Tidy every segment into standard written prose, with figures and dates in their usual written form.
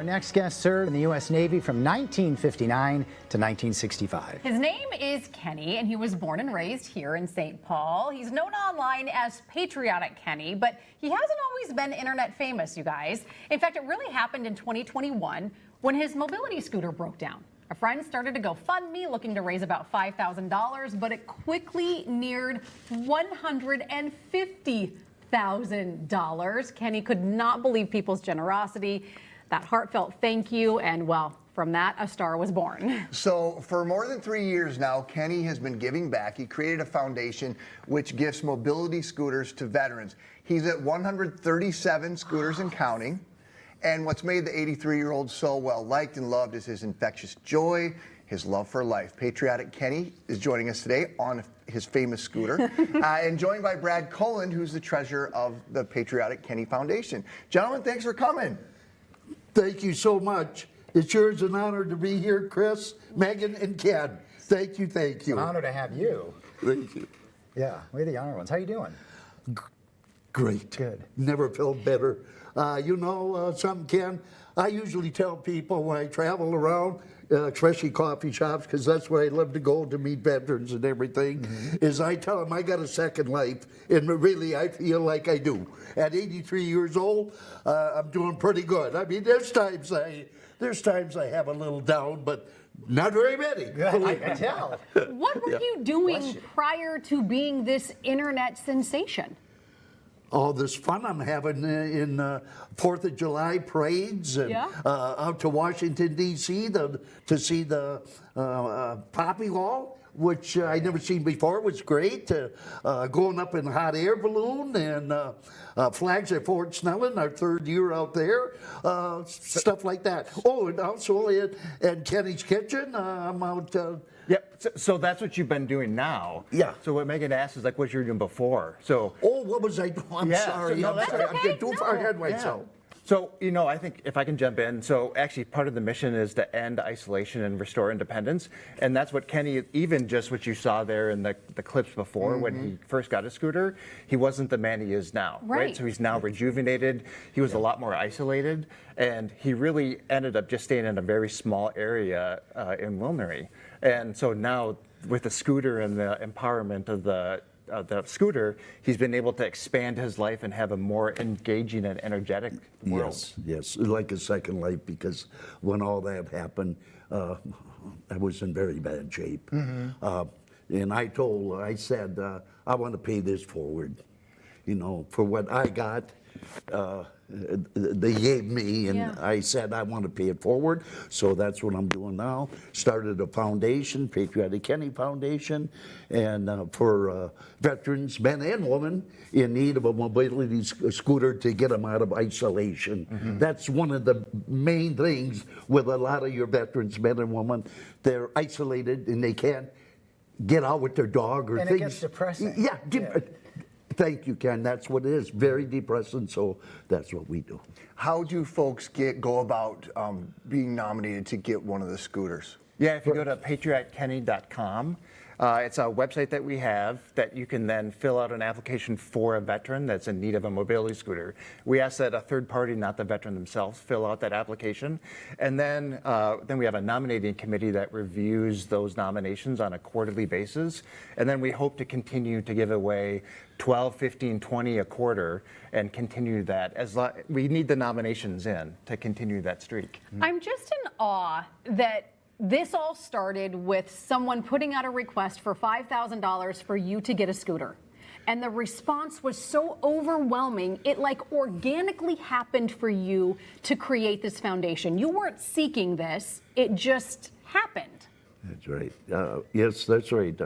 Our next guest served in the U.S. Navy from 1959 to 1965. His name is Kenny, and he was born and raised here in St. Paul. He's known online as Patriotic Kenny, but he hasn't always been internet famous, you guys. In fact, it really happened in 2021 when his mobility scooter broke down. A friend started a GoFundMe looking to raise about $5,000, but it quickly neared $150,000. Kenny could not believe people's generosity, that heartfelt thank you, and well, from that, a star was born. So for more than 3 years now, Kenny has been giving back. He created a foundation which gifts mobility scooters to veterans. He's at 137 scooters and counting. And what's made the 83-year-old so well liked and loved is his infectious joy, his love for life. Patriotic Kenny is joining us today on his famous scooter, and joined by Brad Cullen, who's the treasurer of the Patriotic Kenny Foundation. Gentlemen, thanks for coming. Thank you so much. It sure is an honor to be here, Chris, Megan, and Ken. Thank you, thank you. An honor to have you. Thank you. Yeah, we're the honor ones. How you doing? Great. Good. Never felt better. Something, Ken, I usually tell people when I travel around, especially coffee shops, because that's where I love to go to meet veterans and everything, is I tell them I got a second life, and really I feel like I do. At 83 years old, I'm doing pretty good. I mean, there's times I have a little down, but not very many. I can tell. What were you doing prior to being this internet sensation? All this fun I'm having in 4th of July parades and out to Washington, D.C. to see the Poppy Wall, which I never seen before. It was great. Going up in a hot air balloon and flags at Fort Snelling, our 3rd year out there, stuff like that. Oh, and also in Kenny's Kitchen, I'm out. Yep. So that's what you've been doing now. Yeah. So what Megan asked is like what you were doing before. So. Oh, what was I doing? I'm sorry. So, no, I'm sorry. okay. I'm getting too far ahead of Yeah. myself. So, I think if I can jump in, so actually part of the mission is to end isolation and restore independence. And that's what Kenny, even just what you saw there in the clips before when he first got a scooter, he wasn't the man he is now, right? So he's now rejuvenated. He was a lot more isolated. And he really ended up just staying in a very small area in Wilnery. And so now with the scooter and the empowerment of the scooter, he's been able to expand his life and have a more engaging and energetic world. Yes, like a second life, because when all that happened, I was in very bad shape. And I said, I want to pay this forward, for what I got. They gave me, and I said I want to pay it forward, so that's what I'm doing now. Started a foundation, Patriotic Kenny Foundation, and for veterans, men and women, in need of a mobility scooter to get them out of isolation. That's one of the main things with a lot of your veterans, men and women. They're isolated and they can't get out with their dog or And things. it gets depressing. Yeah. Thank you, Ken. That's what it is. Very depressing, so that's what we do. How do folks go about being nominated to get one of the scooters? Yeah, if you go to patriotkenny.com, it's a website that we have that you can then fill out an application for a veteran that's in need of a mobility scooter. We ask that a third party, not the veteran themselves, fill out that application. And then we have a nominating committee that reviews those nominations on a quarterly basis. And then we hope to continue to give away 12, 15, 20 a quarter and continue that. We need the nominations in to continue that streak. I'm just in awe that this all started with someone putting out a request for $5,000 for you to get a scooter. And the response was so overwhelming, it like organically happened for you to create this foundation. You weren't seeking this, it just happened. That's right. Yes, that's right,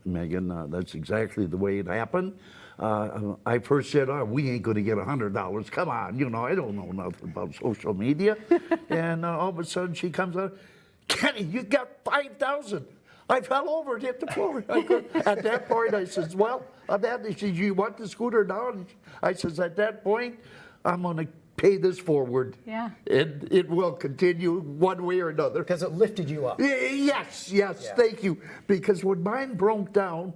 Megan. That's exactly the way it happened. I first said, we ain't going to get $100. Come on, I don't know nothing about social media. And all of a sudden she comes out, Kenny, you got 5,000. I fell over and hit the floor. At that point, I says, well, she says, you want the scooter now? And I says, at that point, I'm going to pay this forward. Yeah. And it will continue one way or another. Because it lifted you up. Yes, thank you. Because when mine broke down,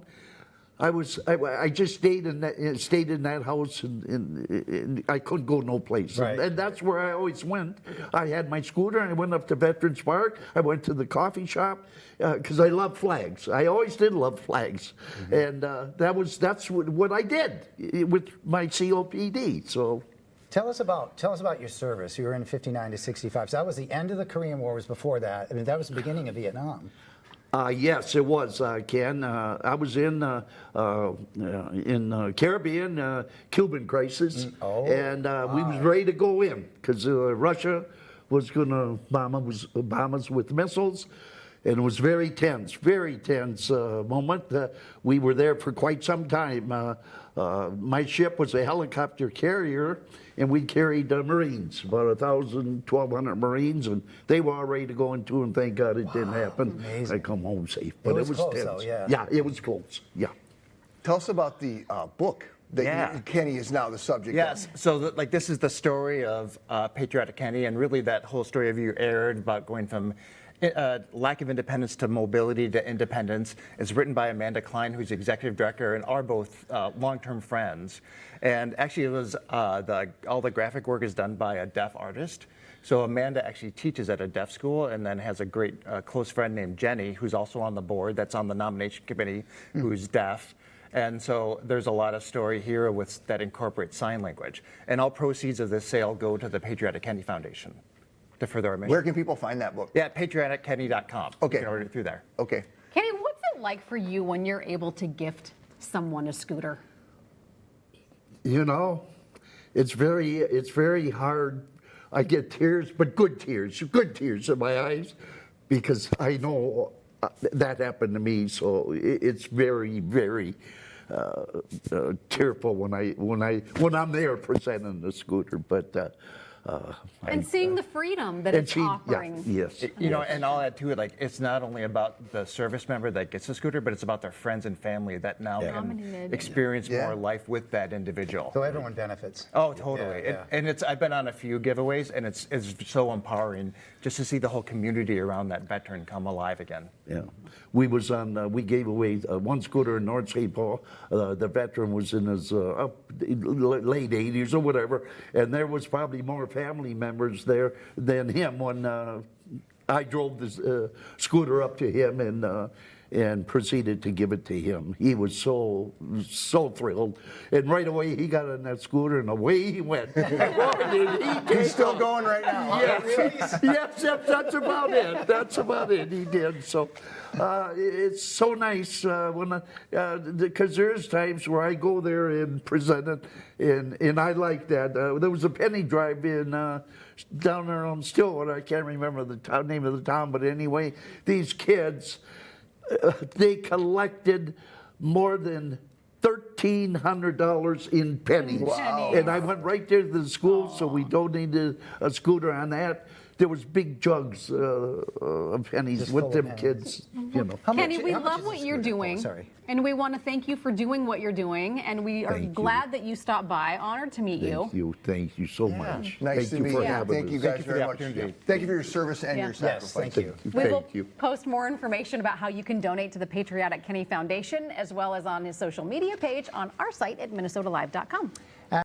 I just stayed in that house, and I couldn't go no place. Right. And that's where I always went. I had my scooter, and I went up to Veterans Park. I went to the coffee shop because I love flags. I always did love flags, and that's what I did with my COPD. So. Tell us about your service. You were in 59 to 65. So that was the end of the Korean War. Was before that. I mean, that was the beginning of Vietnam. Yes, it was, Ken. I was in Caribbean, Cuban crisis, and we was ready to go in because Russia was going to bomb us with missiles, and it was very tense moment. We were there for quite some time. My ship was a helicopter carrier, and we carried Marines, about 1,200 Marines, and they were all ready to go into, and thank God it didn't happen. Amazing. I come home safe, but it was close, tense. though, yeah. Yeah, it was close. Yeah. Tell us about the book that Yeah. Kenny is now the subject Yes, of. so this is the story of Patriotic Kenny, and really that whole story of you aired about going from lack of independence to mobility to independence. It's written by Amanda Klein, who's executive director, and are both long-term friends. And actually, it was all the graphic work is done by a deaf artist. So Amanda actually teaches at a deaf school, and then has a great close friend named Jenny, who's also on the board, that's on the nomination committee, who's deaf. And so there's a lot of story here that incorporates sign language. And all proceeds of this sale go to the Patriotic Kenny Foundation to further our mission. Where can people find that book? Yeah, patriotickenny.com. Okay. You can order it through there. Okay. Kenny, what's it like for you when you're able to gift someone a scooter? You know, it's very hard. I get tears, but good tears in my eyes, because I know that happened to me. So it's very, very tearful when I'm there presenting the scooter. But And seeing the freedom that it's offering. Yes. You know, and I'll add to it, like, it's not only about the service member that gets the scooter, but it's about their friends and family that now can Nominated. experience Yeah. more life with that individual. So everyone benefits. Oh, totally. Yeah, yeah. And I've been on a few giveaways, and it's so empowering just to see the whole community around that veteran come alive again. Yeah, we gave away one scooter in North St. Paul. The veteran was in his late 80s or whatever, and there was probably more family members there than him when I drove the scooter up to him and proceeded to give it to him. He was so thrilled, and right away he got on that scooter and away he went. He's still going right now. Yes, that's about it. That's about it. He did. So it's so nice because there's times where I go there and present it, and I like that. There was a penny drive-in down there on Stillwater. I can't remember the name of the town, but anyway, these kids. They collected more than $1,300 in pennies. Wow. And I went right there to the school, so we donated a scooter on that. There was big jugs of pennies Just with full of them pennies. kids, you know. Kenny, we how much love is what a you're scooter? doing. Oh, sorry. And we want to thank you for doing what you're doing. And we are Thank you. glad that you stopped by. Honored to meet you. Thank you so much. Nice Thank to you meet for you. having Thank you us. guys for very the much. opportunity. Thank you for your service and Yeah. your Yes, sacrifice. thank you. We will Thank you. post more information about how you can donate to the Patriotic Kenny Foundation, as well as on his social media page on our site at minnesotalive.com.